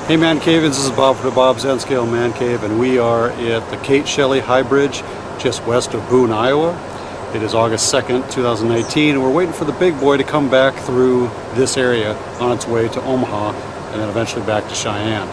Hey ManCave, this is Bob for DaBob's N-Scale ManCave, and we are at the Shelley High Bridge just west of Boone, Iowa. It is August 2nd, 2019, and we're waiting for the big boy to come back through this area on its way to Omaha and then eventually back to Cheyenne.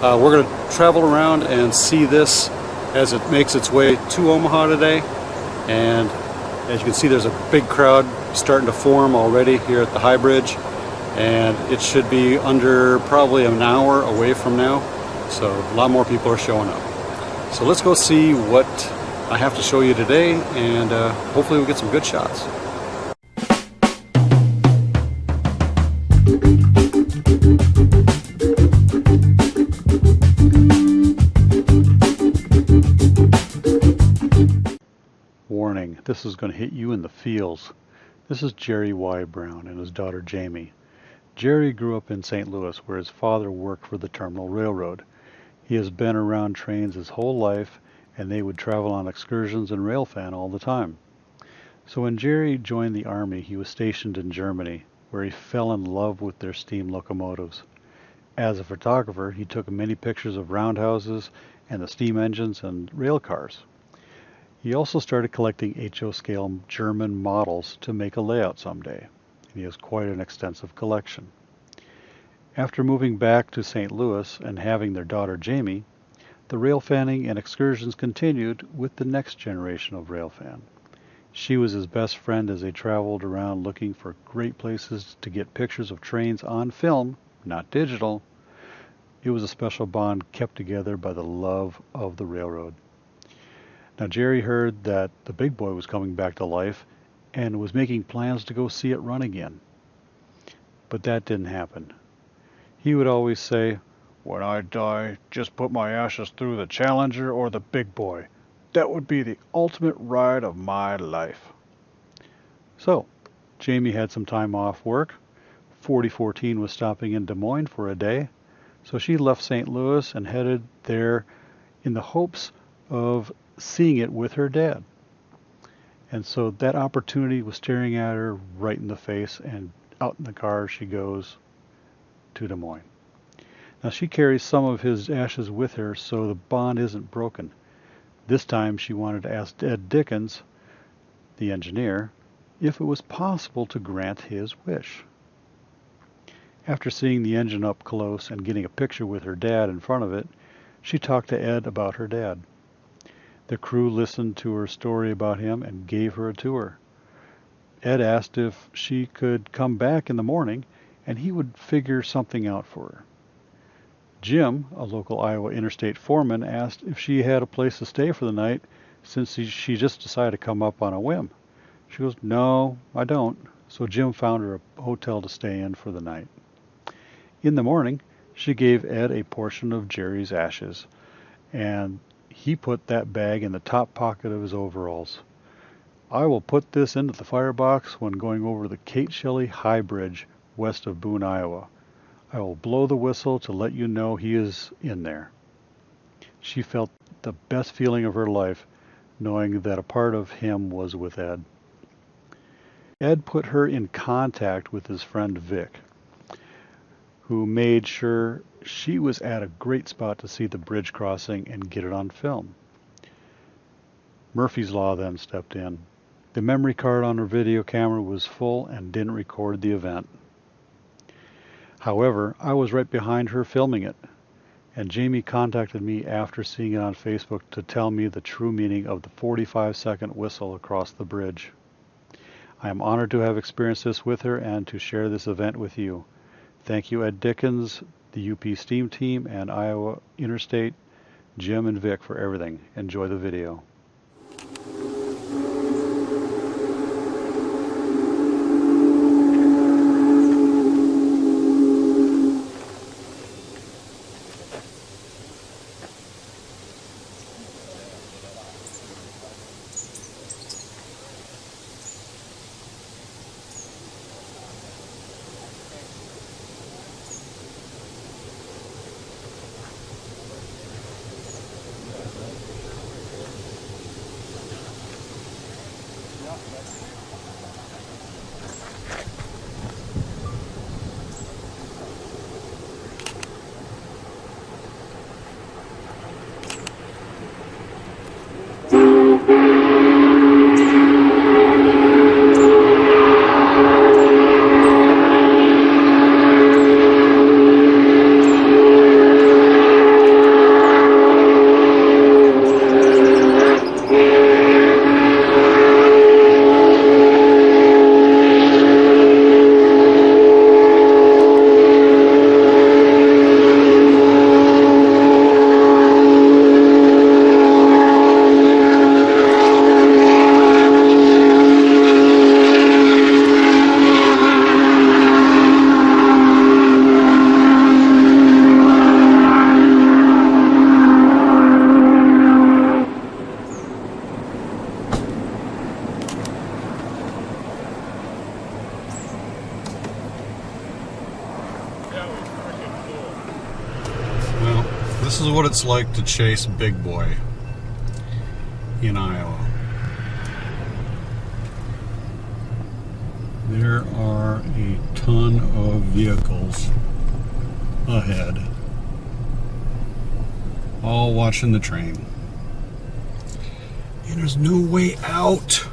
We're going to travel around and see this as it makes its way to Omaha today, and as you can see, there's a big crowd starting to form already here at the High Bridge. And it should be under probably an hour away from now, so a lot more people are showing up. So let's go see what I have to show you today, and hopefully we'll get some good shots. Warning, this is going to hit you in the feels. This is Jerry Y. Brown and his daughter Jamie. Jerry grew up in St. Louis, where his father worked for the Terminal Railroad. He has been around trains his whole life, and they would travel on excursions and railfan all the time. So when Jerry joined the Army, he was stationed in Germany, where he fell in love with their steam locomotives. As a photographer, he took many pictures of roundhouses and the steam engines and rail cars. He also started collecting HO scale German models to make a layout someday. He has quite an extensive collection. After moving back to St. Louis and having their daughter Jamie, the railfanning and excursions continued with the next generation of railfan. She was his best friend as they traveled around looking for great places to get pictures of trains on film, not digital. It was a special bond kept together by the love of the railroad. Now Jerry heard that the big boy was coming back to life and was making plans to go see it run again. But that didn't happen. He would always say, "When I die, just put my ashes through the Challenger or the big boy. That would be the ultimate ride of my life." So, Jamie had some time off work. 4014 was stopping in Des Moines for a day, so she left St. Louis and headed there in the hopes of seeing it with her dad. And so that opportunity was staring at her right in the face, and out in the car she goes to Des Moines. Now she carries some of his ashes with her, so the bond isn't broken. This time she wanted to ask Ed Dickens, the engineer, if it was possible to grant his wish. After seeing the engine up close and getting a picture with her dad in front of it, she talked to Ed about her dad. The crew listened to her story about him and gave her a tour. Ed asked if she could come back in the morning and he would figure something out for her. Jim, a local Iowa interstate foreman, asked if she had a place to stay for the night since she just decided to come up on a whim. She goes, "No, I don't." So Jim found her a hotel to stay in for the night. In the morning, she gave Ed a portion of Jerry's ashes, and he put that bag in the top pocket of his overalls. "I will put this into the firebox when going over the Shelley High Bridge west of Boone, Iowa. I will blow the whistle to let you know he is in there." She felt the best feeling of her life, knowing that a part of him was with Ed. Ed put her in contact with his friend Vic, who made sure she was at a great spot to see the bridge crossing and get it on film. Murphy's Law then stepped in. The memory card on her video camera was full and didn't record the event. However, I was right behind her filming it, and Jamie contacted me after seeing it on Facebook to tell me the true meaning of the 45-second whistle across the bridge. I am honored to have experienced this with her and to share this event with you. Thank you, Ed Dickens, the UP Steam Team, and Iowa Interstate, Jim and Vic, for everything. Enjoy the video. This is what it's like to chase Big Boy in Iowa. There are a ton of vehicles ahead, all watching the train. And there's no way out.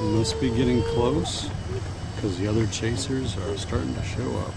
Must be getting close because the other chasers are starting to show up.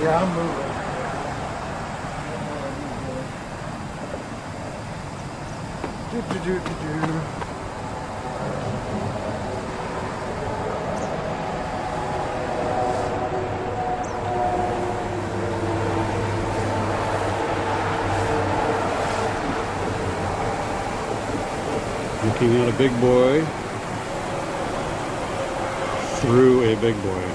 Yeah, I'm moving. Looking at a big boy through a big boy.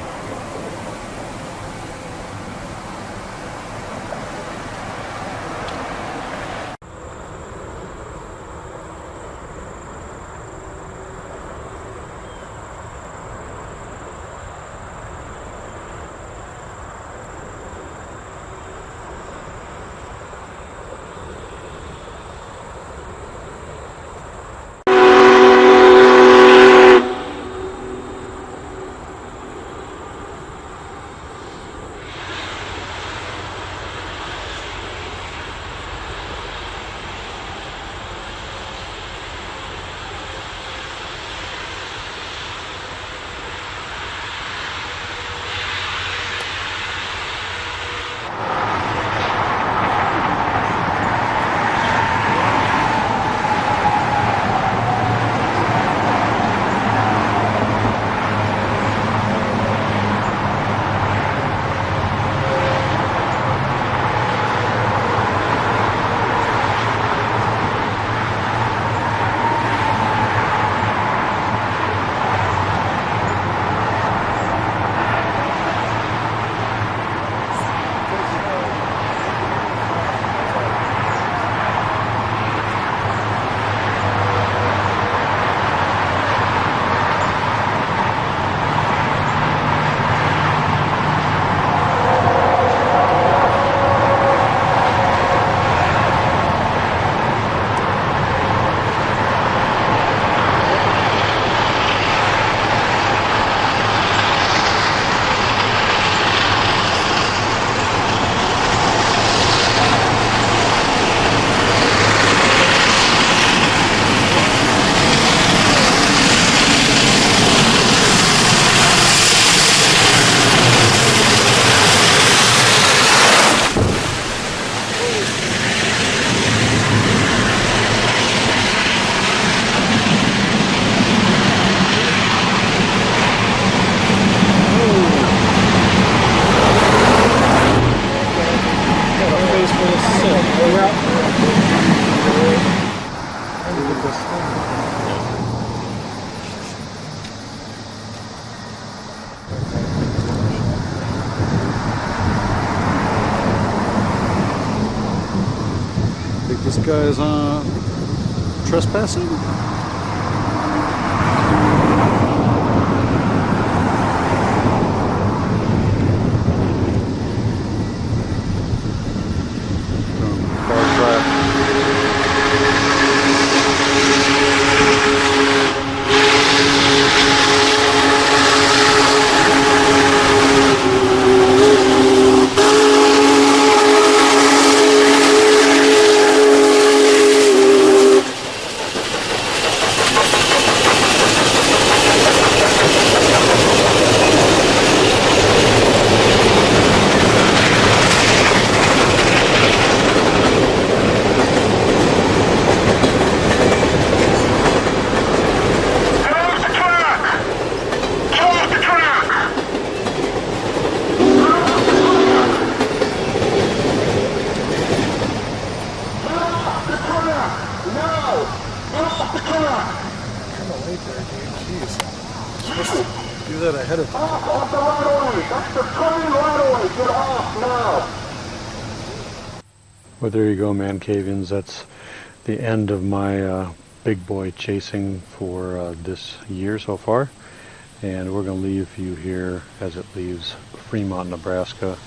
This guy's trespassing? Do that ahead of time. Off the right away. That's the turning right away. Get off now. Well, there you go, ManCavians. That's the end of my big boy chasing for this year so far. And we're going to leave you here as it leaves Fremont, Nebraska,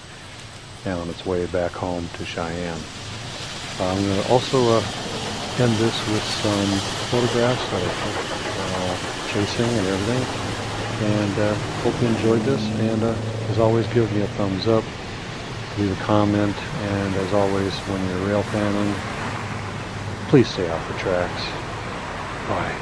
and on its way back home to Cheyenne. I'm going to also end this with some photographs of chasing and everything. And hope you enjoyed this, and as always, give me a thumbs up, leave a comment, and as always, when you're rail fanning, please stay off the tracks. Bye.